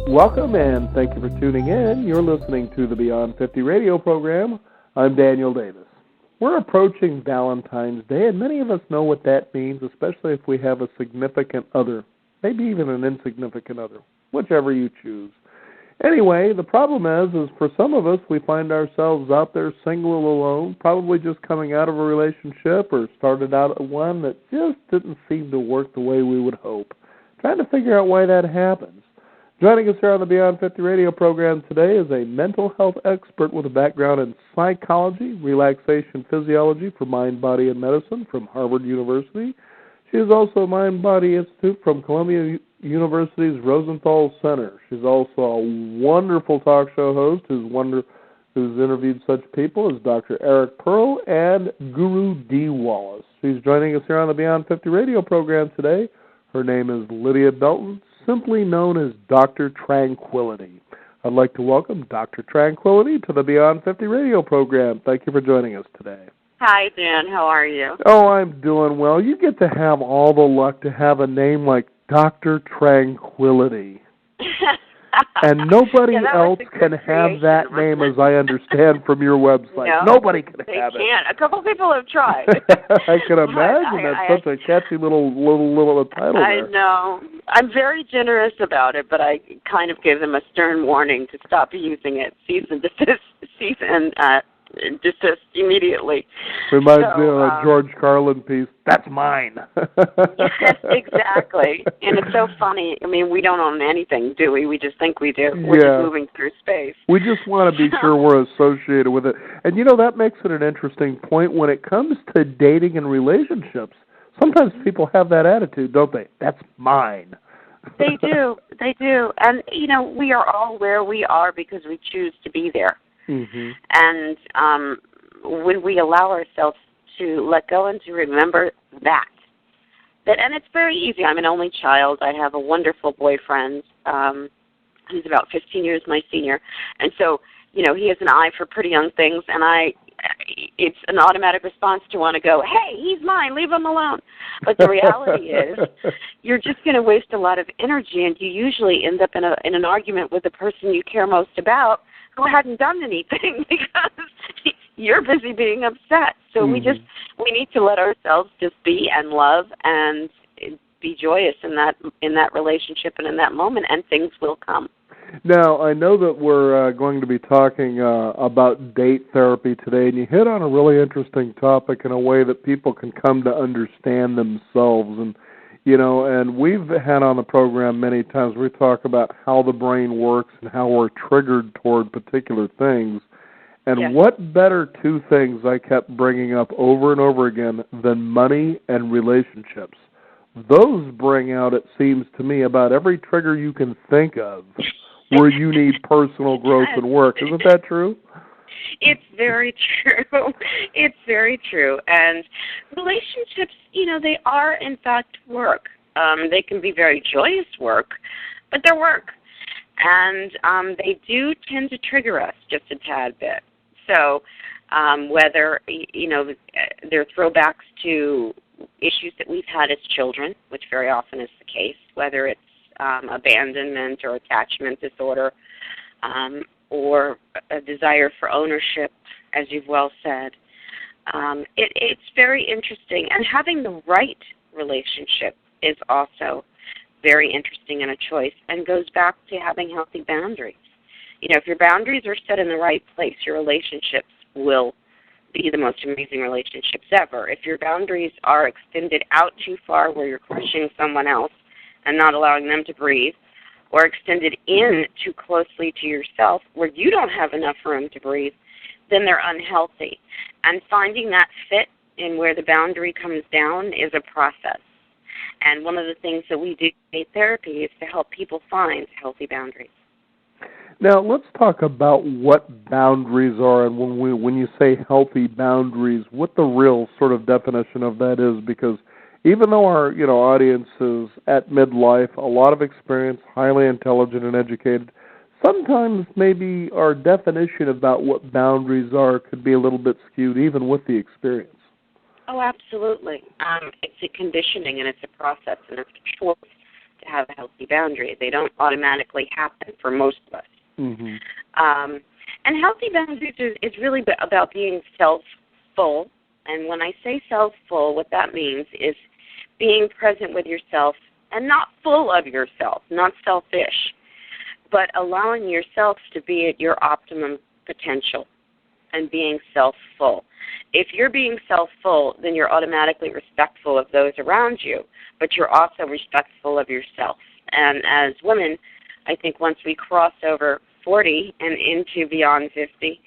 Welcome and thank you for tuning in. You're listening to the Beyond 50 radio program. I'm Daniel Davis. We're approaching Valentine's Day, and many of us know what that means, especially if we have a significant other, maybe even an insignificant other, whichever you choose. Anyway, the problem is for some of us, we find ourselves out there single or alone, probably just coming out of a relationship or started out at one that just didn't seem to work the way we would hope. Trying to figure out why that happens. Joining us here on the Beyond 50 radio program today is a mental health expert with a background in psychology, relaxation physiology for mind, body, and medicine from Harvard University. She is also a Mind-Body Institute from Columbia University's Rosenthal Center. She's also a wonderful talk show host who's interviewed such people as Dr. Eric Pearl and Guru D. Wallace. She's joining us here on the Beyond 50 radio program today. Her name is Lydia Belton, simply known as Dr. Tranquility. I'd like to welcome Dr. Tranquility to the Beyond 50 radio program. Thank you for joining us today. Hi, Dan. How are you? Oh, I'm doing well. You get to have all the luck to have a name like Dr. Tranquility. And nobody else can have that name, as I understand from your website. No, nobody can have it. They can't. A couple people have tried. I can imagine. That's such a catchy little title there. I know. I'm very generous about it, but I kind of gave them a stern warning to stop using it. Cease and desist immediately. Reminds me of a George Carlin piece. That's mine. Yes, exactly. And it's so funny. I mean, we don't own anything, do we? We just think we do. We're just moving through space. We just want to be sure we're associated with it. And, that makes it an interesting point when it comes to dating and relationships. Sometimes people have that attitude, don't they? That's mine. They do. They do. And, we are all where we are because we choose to be there. Mm-hmm. And when we allow ourselves to let go and to remember that, and it's very easy. I'm an only child. I have a wonderful boyfriend who's about 15 years my senior, and so he has an eye for pretty young things, and it's an automatic response to want to go, hey, he's mine, leave him alone. But the reality is you're just going to waste a lot of energy, and you usually end up in an argument with the person you care most about who hadn't done anything because you're busy being upset. So we need to let ourselves just be and love and be joyous in that relationship and in that moment, and things will come. Now, I know that we're going to be talking about date therapy today, and you hit on a really interesting topic in a way that people can come to understand themselves. And and we've had on the program many times, we talk about how the brain works and how we're triggered toward particular things. And what better two things I kept bringing up over and over again than money and relationships? Those bring out, it seems to me, about every trigger you can think of where you need personal growth and work. Isn't that true? It's very true. It's very true. And relationships, they are, in fact, work. They can be very joyous work, but they're work. And they do tend to trigger us just a tad bit. So whether, they're throwbacks to issues that we've had as children, which very often is the case, whether it's abandonment or attachment disorder, or a desire for ownership, as you've well said. It's very interesting. And having the right relationship is also very interesting and a choice, and goes back to having healthy boundaries. If your boundaries are set in the right place, your relationships will be the most amazing relationships ever. If your boundaries are extended out too far where you're crushing someone else and not allowing them to breathe, or extended in too closely to yourself where you don't have enough room to breathe, then they're unhealthy. And finding that fit in where the boundary comes down is a process. And one of the things that we do in therapy is to help people find healthy boundaries. Now, let's talk about what boundaries are, and when you say healthy boundaries, what the real sort of definition of that is, because even though our audience is at midlife, a lot of experience, highly intelligent and educated, sometimes maybe our definition about what boundaries are could be a little bit skewed even with the experience. Oh, absolutely. It's a conditioning and it's a process and it's a choice to have a healthy boundary. They don't automatically happen for most of us. Mm-hmm. And healthy boundaries is really about being self-full. And when I say self-full, what that means is being present with yourself and not full of yourself, not selfish, but allowing yourself to be at your optimum potential and being self-full. If you're being self-full, then you're automatically respectful of those around you, but you're also respectful of yourself. And as women, I think once we cross over 40 and into beyond 50,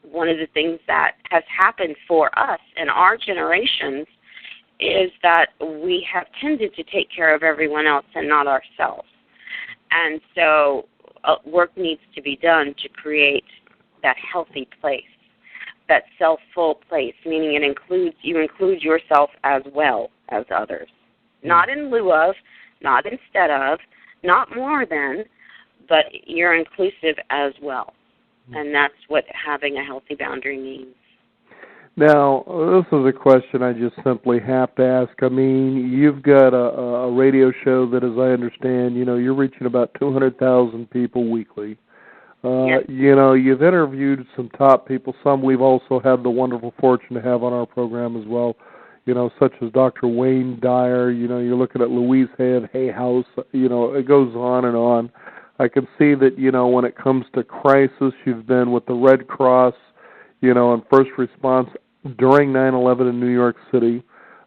one of the things that has happened for us and our generations is that we have tended to take care of everyone else and not ourselves. And so work needs to be done to create that healthy place, that self-full place, meaning you include yourself as well as others. Not in lieu of, not instead of, not more than, but you're inclusive as well. And that's what having a healthy boundary means. Now, this is a question I just simply have to ask. I mean, you've got a radio show that, as I understand, you're reaching about 200,000 people weekly. Yes. You've interviewed some top people. Some we've also had the wonderful fortune to have on our program as well, such as Dr. Wayne Dyer. You're looking at Louise Hay House. It goes on and on. I can see that, when it comes to crisis, you've been with the Red Cross, and first response during 9/11 in New York City.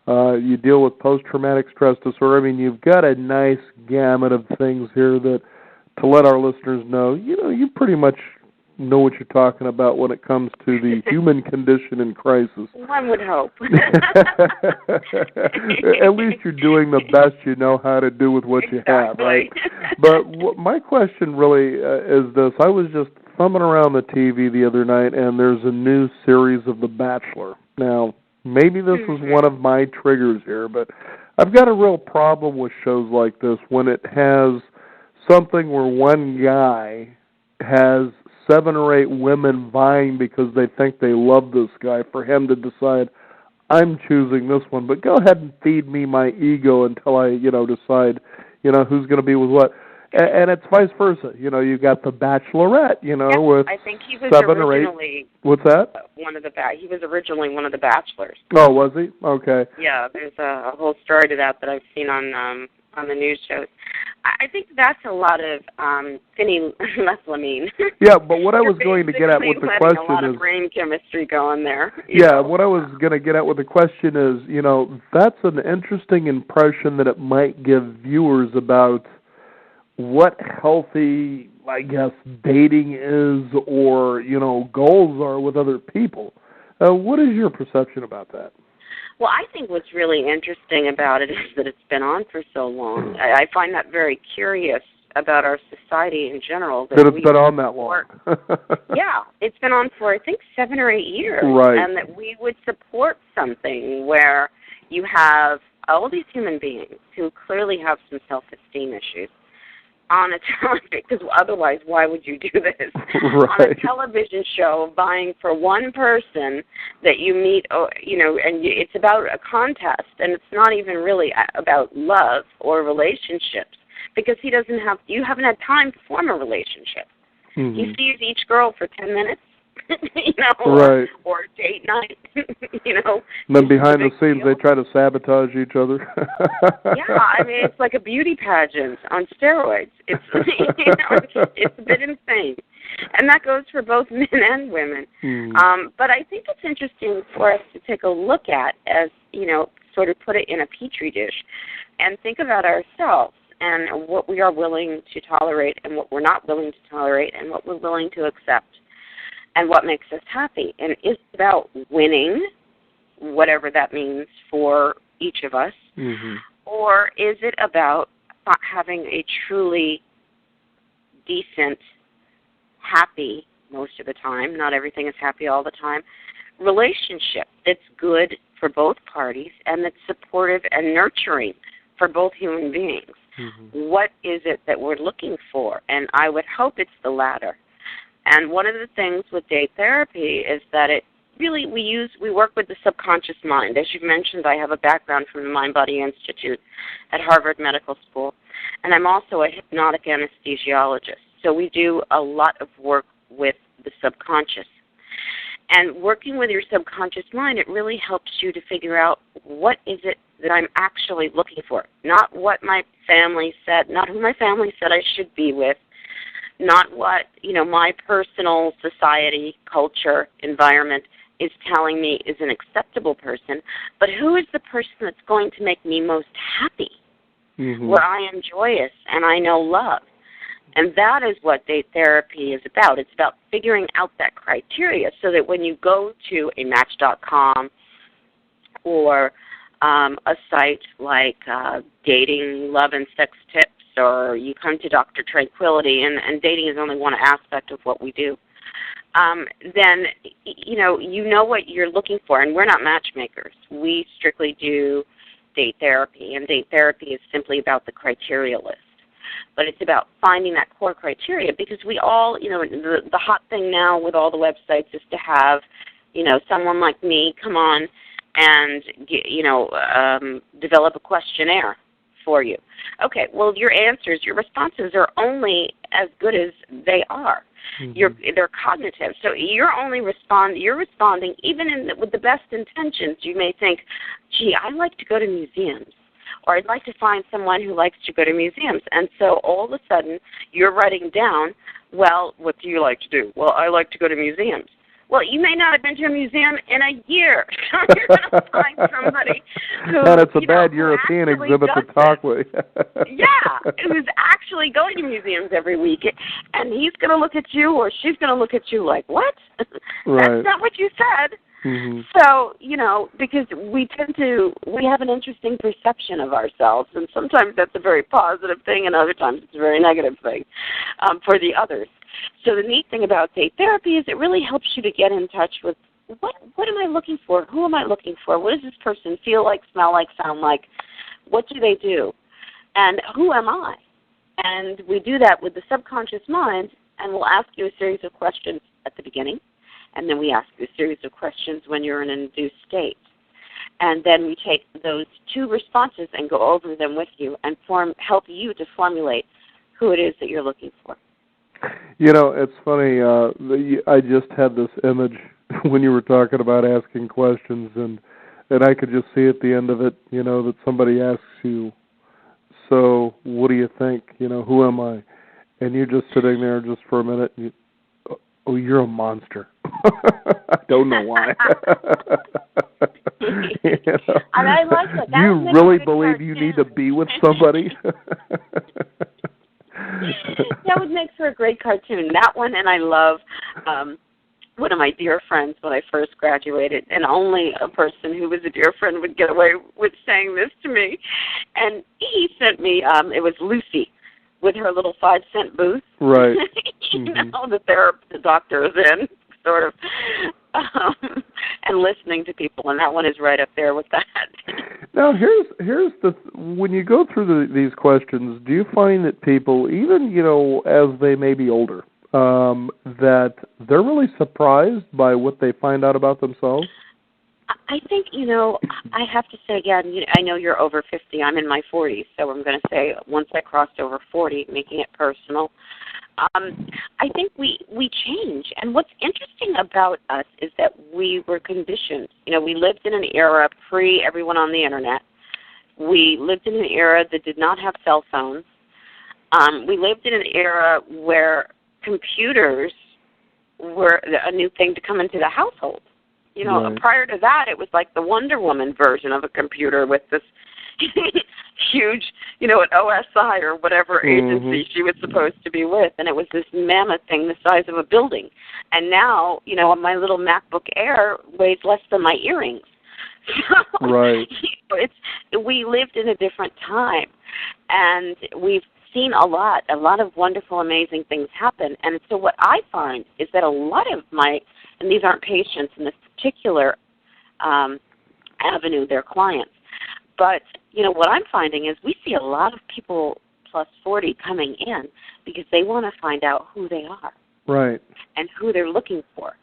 You deal with post-traumatic stress disorder. I mean, you've got a nice gamut of things here that, to let our listeners know, you pretty much know what you're talking about when it comes to the human condition in crisis. One would hope. At least you're doing the best you know how to do with what you have, right? But my question really is this. I was just thumbing around the TV the other night, and there's a new series of The Bachelor. Now, maybe this is one of my triggers here, but I've got a real problem with shows like this when it has something where one guy has 7 or 8 women vying because they think they love this guy for him to decide, I'm choosing this one, but go ahead and feed me my ego until I, decide, who's going to be with what. And it's vice versa. You got the Bachelorette, with I think he was 7 or 8. What's that? He was originally one of the Bachelors. Oh, was he? Okay. Yeah, there's a whole story to that I've seen on the news shows. I think that's a lot of phenylethylamine. Yeah, but what I was going to get at with the question is... a lot of brain chemistry going there. Yeah, what I was going to get at with the question is, that's an interesting impression that it might give viewers about what healthy, I guess, dating is or, goals are with other people. What is your perception about that? Well, I think what's really interesting about it is that it's been on for so long. I find that very curious about our society in general. That it's been on that long. Yeah, it's been on for, I think, 7 or 8 years. Right. And that we would support something where you have all these human beings who clearly have some self-esteem issues on a television, because otherwise, why would you do this? Right. On a television show, vying for one person that you meet, and it's about a contest, and it's not even really about love or relationships, because you haven't had time to form a relationship. Mm-hmm. He sees each girl for 10 minutes, right. or date night, And then behind the scenes, they try to sabotage each other. Yeah, I mean, it's like a beauty pageant on steroids. It's it's a bit insane, and that goes for both men and women. But I think it's interesting for us to take a look at, as sort of put it in a petri dish, and think about ourselves and what we are willing to tolerate and what we're not willing to tolerate and what we're willing to accept. And what makes us happy. And is it about winning, whatever that means for each of us, or is it about having a truly decent, happy, most of the time, not everything is happy all the time, relationship that's good for both parties and that's supportive and nurturing for both human beings? What is it that we're looking for? And I would hope it's the latter. And one of the things with date therapy is that it really we work with the subconscious mind. As you've mentioned, I have a background from the Mind Body Institute at Harvard Medical School, and I'm also a hypnotic anesthesiologist. So we do a lot of work with the subconscious. And working with your subconscious mind, it really helps you to figure out what is it that I'm actually looking for. Not what my family said, not who my family said I should be with, not what, my personal society, culture, environment is telling me is an acceptable person, but who is the person that's going to make me most happy, where I am joyous and I know love. And that is what date therapy is about. It's about figuring out that criteria so that when you go to a Match.com or a site like Dating, Love, and Sex Tips, or you come to Dr. Tranquility, and dating is only one aspect of what we do, then you know what you're looking for. And we're not matchmakers. We strictly do date therapy, and date therapy is simply about the criteria list. But it's about finding that core criteria, because we all, the hot thing now with all the websites is to have, someone like me come on and, develop a questionnaire for you. Okay, well, your answers, your responses are only as good as they are. They're cognitive. So you're responding, even with the best intentions. You may think, gee, I like to go to museums, or I'd like to find someone who likes to go to museums. And so all of a sudden you're writing down, well, what do you like to do? Well, I like to go to museums. Well, you may not have been to a museum in a year. So you're going to find somebody who, and it's a bad European exhibit to talk with. Yeah, who's actually going to museums every week. And he's going to look at you, or she's going to look at you like, what? Right. That's not what you said. So, because we have an interesting perception of ourselves, and sometimes that's a very positive thing, and other times it's a very negative thing for the others. So the neat thing about date therapy is it really helps you to get in touch with what am I looking for? Who am I looking for? What does this person feel like, smell like, sound like? What do they do? And who am I? And we do that with the subconscious mind, and we'll ask you a series of questions at the beginning, and then we ask you a series of questions when you're in an induced state. And then we take those two responses and go over them with you and help you to formulate who it is that you're looking for. It's funny. I just had this image when you were talking about asking questions, and I could just see at the end of it, that somebody asks you, so what do you think? Who am I? And you're just sitting there just for a minute, and you're a monster. I don't know why. And I like that. Do you really believe you need to be with somebody? That would make for a great cartoon. That one, and I love one of my dear friends when I first graduated, and only a person who was a dear friend would get away with saying this to me. And he sent me, it was Lucy with her little 5-cent booth. Right. The doctor is in, sort of, and listening to people, and that one is right up there with that. Now, here's when you go through these questions, do you find that people, even as they may be older, that they're really surprised by what they find out about themselves? I think, I have to say again, I know you're over 50. I'm in my 40s, so I'm going to say once I crossed over 40, making it personal, I think we change. And what's interesting about us is that we were conditioned. We lived in an era pre-everyone on the Internet. We lived in an era that did not have cell phones. We lived in an era where computers were a new thing to come into the household. Right. Prior to that, it was like the Wonder Woman version of a computer with this huge, an OSI or whatever agency she was supposed to be with, and it was this mammoth thing the size of a building. And now, my little MacBook Air weighs less than my earrings. So, right. We lived in a different time, and we've seen a lot of wonderful, amazing things happen. And so what I find is that a lot of and these aren't patients in this particular avenue, they're clients, but, what I'm finding is we see a lot of people plus 40 coming in because they want to find out who they are. Right. And who they're looking for.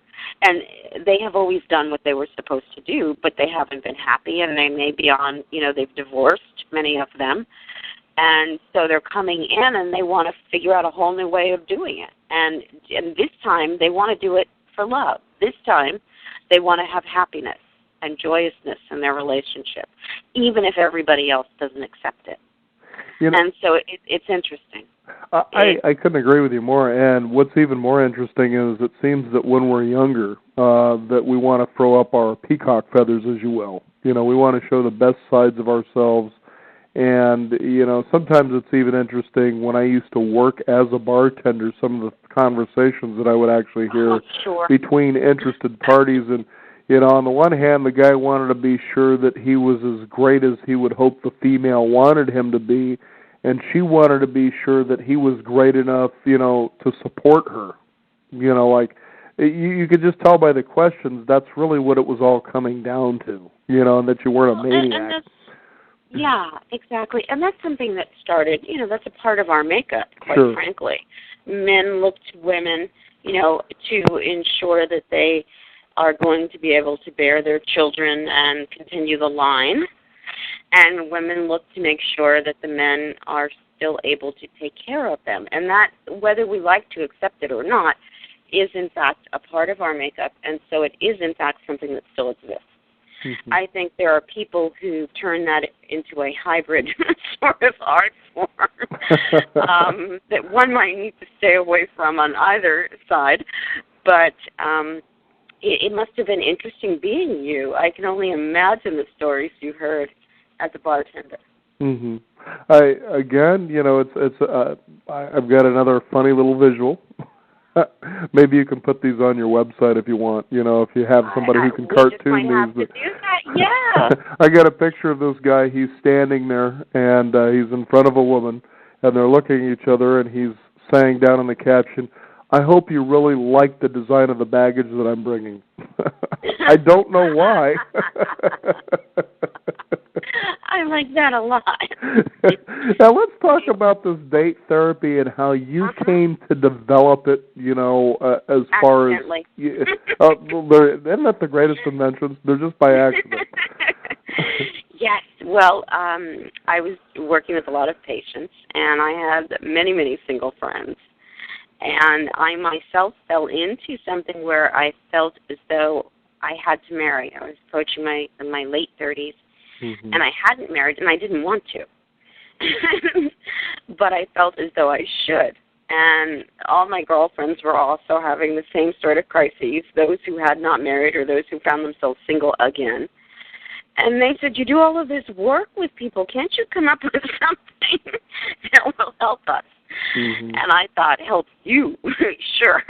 And they have always done what they were supposed to do, but they haven't been happy, and they may be on, they've divorced, many of them. And so they're coming in, and they want to figure out a whole new way of doing it. And this time, they want to do it for love. This time, they want to have happiness and joyousness in their relationship, even if everybody else doesn't accept it. And so it's interesting. I couldn't agree with you more. And what's even more interesting is it seems that when we're younger, that we want to throw up our peacock feathers, as you will. We want to show the best sides of ourselves. And, sometimes it's even interesting when I used to work as a bartender, some of the conversations that I would actually hear between interested parties. And, on the one hand, the guy wanted to be sure that he was as great as he would hope the female wanted him to be, and she wanted to be sure that he was great enough, to support her. You could just tell by the questions that's really what it was all coming down to, and that you weren't a maniac. Yeah, exactly. And that's something that started, that's a part of our makeup, quite frankly. Men look to women, to ensure that they are going to be able to bear their children and continue the line. And women look to make sure that the men are still able to take care of them. And that, whether we like to accept it or not, is in fact a part of our makeup. And so it is in fact something that still exists. Mm-hmm. I think there are people who turn that into a hybrid sort of art form that one might need to stay away from on either side. But it must have been interesting being you. I can only imagine the stories you heard as a bartender. Mm-hmm. I've got another funny little visual. Maybe you can put these on your website if you want. If you have somebody who can cartoon these. Yeah. I got a picture of this guy. He's standing there, and he's in front of a woman, and they're looking at each other, and he's saying down in the caption, "I hope you really like the design of the baggage that I'm bringing." I don't know why. I like that a lot. Now let's talk about this date therapy and how you came to develop it, as far as... Isn't that the greatest inventions? They're just by accident. Yes. Well, I was working with a lot of patients, and I had many, many single friends. And I myself fell into something where I felt as though I had to marry. I was approaching my late 30s, and I hadn't married, and I didn't want to. But I felt as though I should. And all my girlfriends were also having the same sort of crises, those who had not married or those who found themselves single again. And they said, you do all of this work with people. Can't you come up with something that will help us? And I thought, help you? Sure.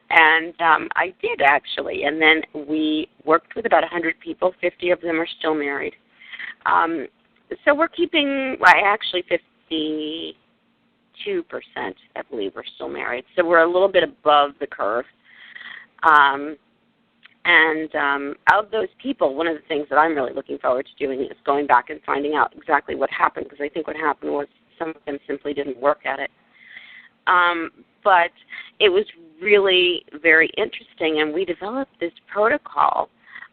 And I did, actually. And then we worked with about 100 people. 50 of them are still married. So we're keeping, actually 52%, I believe, are still married. So we're a little bit above the curve. And of those people, one of the things that I'm really looking forward to doing is going back and finding out exactly what happened, because I think what happened was some of them simply didn't work at it. But it was really very interesting, and we developed this protocol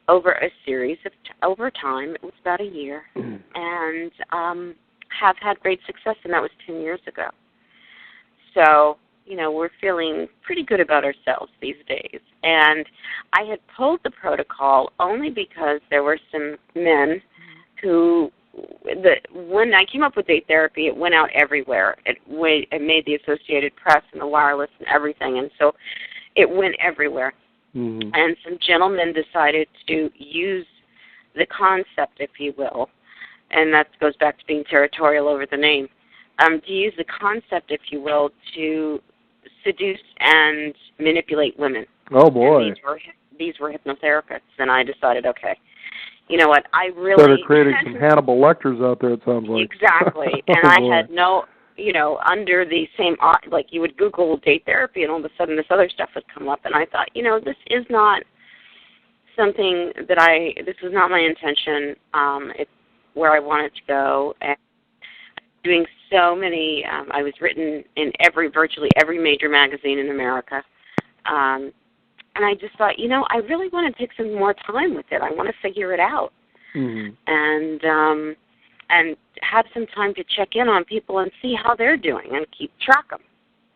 over a series of over time. It was about a year, and have had great success, and that was 10 years ago. So, we're feeling pretty good about ourselves these days. And I had pulled the protocol only because there were some men who, when I came up with date therapy, it went out everywhere. It made the Associated Press and the wireless and everything, and so it went everywhere. And some gentlemen decided to use the concept, if you will, and that goes back to being territorial over the name, to use the concept, if you will, to seduce and manipulate women. Oh, boy. And these were hypnotherapists, and I decided, okay, you know what, I really... Started creating some Hannibal Lecters out there, it sounds like. Exactly. And I had no, under the same, like you would Google date therapy, and all of a sudden this other stuff would come up, and I thought, this is not something that this was not my intention. It's where I wanted to go, and doing so many, I was written in virtually every major magazine in America, And I just thought, I really want to take some more time with it. I want to figure it out. Mm-hmm. And have some time to check in on people and see how they're doing and keep track of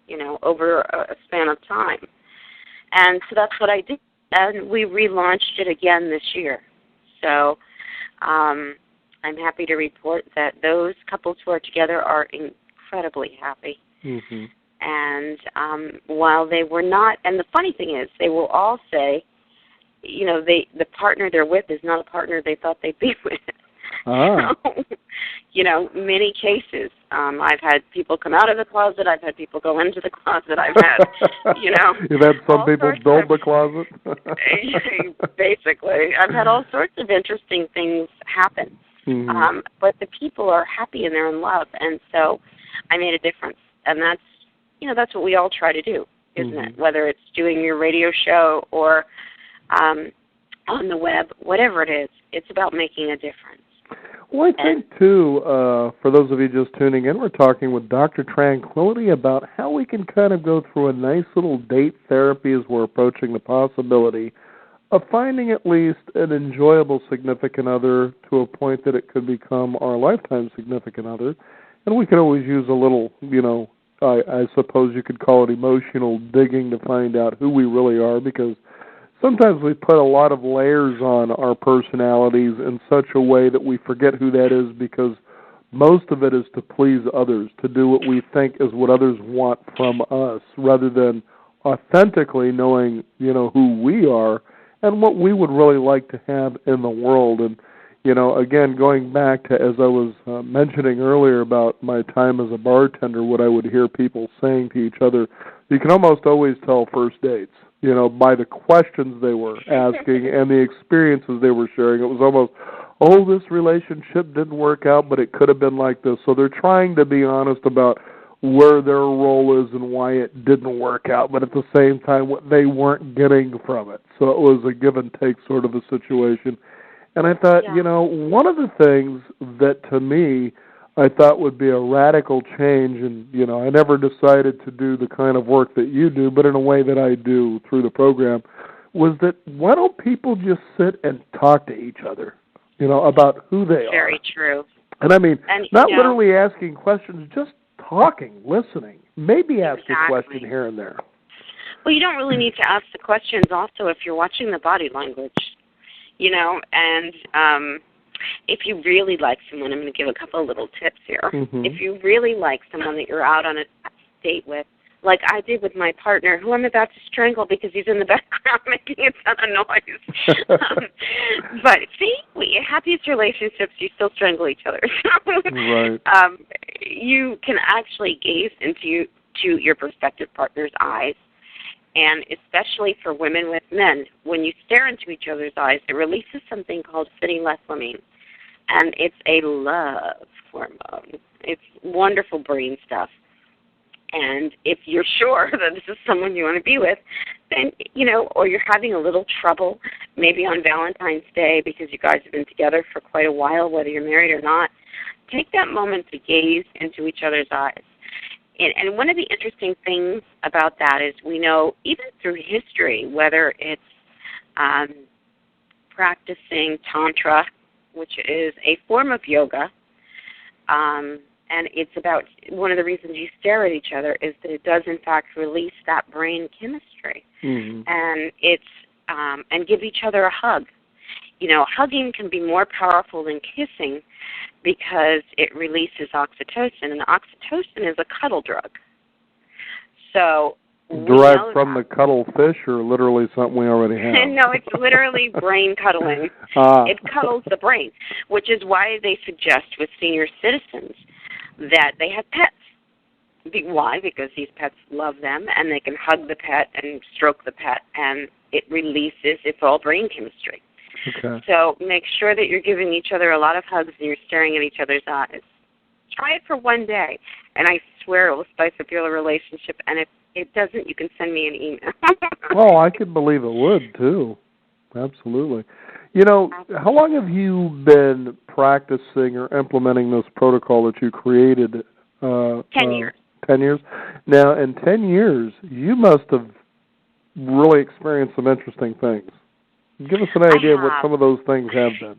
them, over a span of time. And so that's what I did. And we relaunched it again this year. So I'm happy to report that those couples who are together are incredibly happy. Mm-hmm. And while they were not, and the funny thing is, they will all say, the partner they're with is not a partner they thought they'd be with. Ah. So, many cases. I've had people come out of the closet. I've had people go into the closet. I've had, You've had some people build the closet? Basically. I've had all sorts of interesting things happen. Mm-hmm. But the people are happy and they're in love. And so I made a difference. And that's what we all try to do, isn't mm-hmm. it? Whether it's doing your radio show or on the web, whatever it is, it's about making a difference. Well, I think, too, for those of you just tuning in, we're talking with Dr. Tranquility about how we can kind of go through a nice little date therapy as we're approaching the possibility of finding at least an enjoyable significant other to a point that it could become our lifetime significant other. And we can always use a little, I suppose you could call it emotional digging to find out who we really are, because sometimes we put a lot of layers on our personalities in such a way that we forget who that is, because most of it is to please others, to do what we think is what others want from us, rather than authentically knowing, who we are and what we would really like to have in the world. And, again, going back to, as I was mentioning earlier about my time as a bartender, what I would hear people saying to each other, you can almost always tell first dates, by the questions they were asking and the experiences they were sharing. It was almost, this relationship didn't work out, but it could have been like this. So they're trying to be honest about where their role is and why it didn't work out, but at the same time, what they weren't getting from it. So it was a give and take sort of a situation. And I thought, one of the things that to me I thought would be a radical change, and, I never decided to do the kind of work that you do, but in a way that I do through the program, was that why don't people just sit and talk to each other, about who they are? Very true. And I mean, not literally asking questions, just talking, listening, maybe ask a question here and there. Well, you don't really need to ask the questions also if you're watching the body language, and if you really like someone, I'm going to give a couple of little tips here. Mm-hmm. If you really like someone that you're out on a date with, like I did with my partner, who I'm about to strangle because he's in the background making a ton of noise. But see, happiest relationships, you still strangle each other. Right. You can actually gaze into your prospective partner's eyes. And especially for women with men, when you stare into each other's eyes, it releases something called phenylethylamine. And it's a love hormone. It's wonderful brain stuff. And if you're sure that this is someone you want to be with, then, or you're having a little trouble, maybe on Valentine's Day because you guys have been together for quite a while, whether you're married or not, take that moment to gaze into each other's eyes. And one of the interesting things about that is we know, even through history, whether it's practicing Tantra, which is a form of yoga, and it's about, one of the reasons you stare at each other is that it does, in fact, release that brain chemistry. Mm-hmm. And and give each other a hug. Hugging can be more powerful than kissing because it releases oxytocin, and oxytocin is a cuddle drug. So derived from the cuddle fish, or literally something we already have? No, it's literally brain cuddling. It cuddles the brain, which is why they suggest with senior citizens that they have pets. Why? Because these pets love them, and they can hug the pet and stroke the pet, and it releases, it's all brain chemistry. Okay. So make sure that you're giving each other a lot of hugs and you're staring at each other's eyes. Try it for one day, and I swear it will spice up your relationship. And if it doesn't, you can send me an email. Oh, I could believe it would, too. Absolutely. How long have you been practicing or implementing this protocol that you created? 10 years. 10 years. Now, in 10 years, you must have really experienced some interesting things. Give us an idea of what some of those things have been.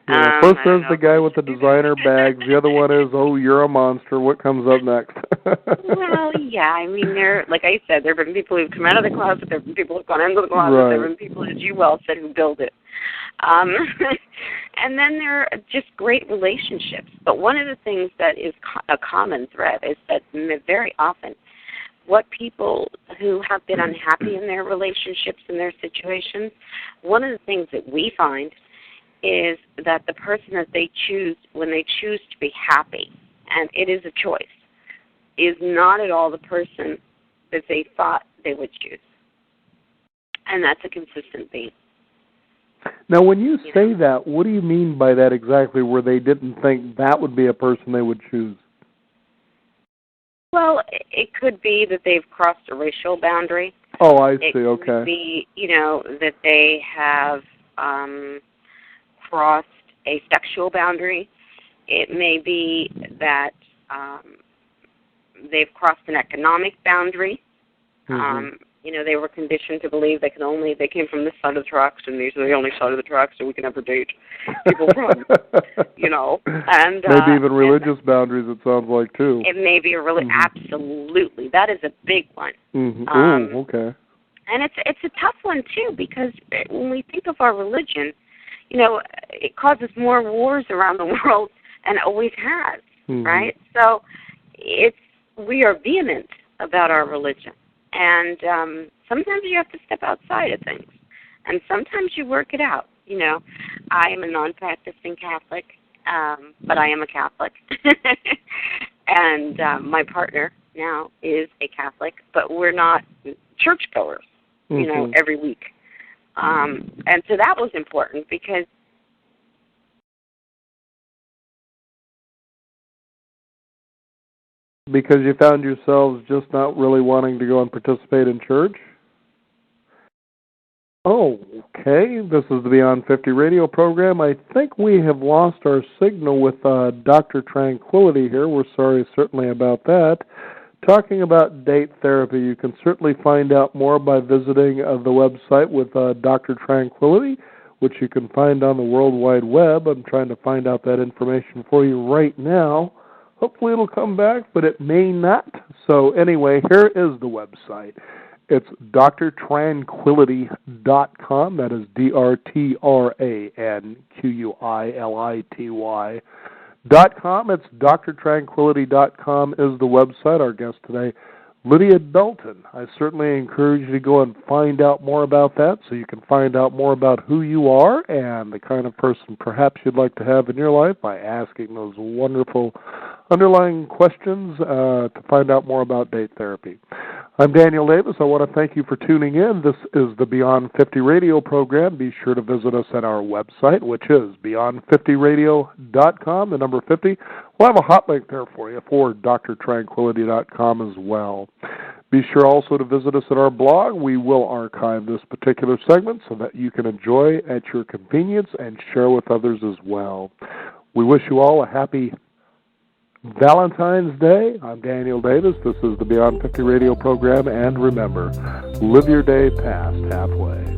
First there's the guy with the designer bags. The other one is, oh, you're a monster. What comes up next? Well, yeah. I mean, like I said, there have been people who've come out of the closet. There have been people who've gone into the closet. Right. There have been people, as you well said, who build it. And then there are just great relationships. But one of the things that is a common thread is that very often what people who have been unhappy in their relationships and their situations, one of the things that we find is that the person that they choose, when they choose to be happy, and it is a choice, is not at all the person that they thought they would choose. And that's a consistent theme. Now, when you say that, what do you mean by that exactly, where they didn't think that would be a person they would choose? Well, it could be that they've crossed a racial boundary. Oh, I see, okay. It could be, that they have crossed a sexual boundary. It may be that they've crossed an economic boundary. Mm-hmm. They were conditioned to believe they came from this side of the tracks, and these are the only side of the tracks that we can ever date people from, And maybe even religious boundaries, it sounds like, too. It may be absolutely. That is a big one. Mm-hmm. Okay. And it's a tough one, too, because when we think of our religion, it causes more wars around the world, and always has, right? So we are vehement about our religion. And sometimes you have to step outside of things. And sometimes you work it out. I am a non-practicing Catholic, but I am a Catholic. And my partner now is a Catholic, but we're not churchgoers, every week. And so that was important because you found yourselves just not really wanting to go and participate in church? Oh, okay. This is the Beyond 50 radio program. I think we have lost our signal with Dr. Tranquility here. We're sorry certainly about that. Talking about date therapy, you can certainly find out more by visiting the website with Dr. Tranquility, which you can find on the World Wide Web. I'm trying to find out that information for you right now. Hopefully it'll come back, but it may not. So anyway, here is the website. It's drtranquility.com. That is drtranquility.com. It's drtranquility.com is the website. Our guest today, Lydia Belton. I certainly encourage you to go and find out more about that so you can find out more about who you are and the kind of person perhaps you'd like to have in your life by asking those wonderful underlying questions to find out more about date therapy. I'm Daniel Davis. I want to thank you for tuning in. This is the Beyond 50 radio program. Be sure to visit us at our website, which is beyond50radio.com, the number 50. We'll have a hot link there for you for drtranquility.com as well. Be sure also to visit us at our blog. We will archive this particular segment so that you can enjoy at your convenience and share with others as well. We wish you all a happy Valentine's Day. I'm Daniel Davis. This is the Beyond 50 radio program. And remember, live your day past halfway.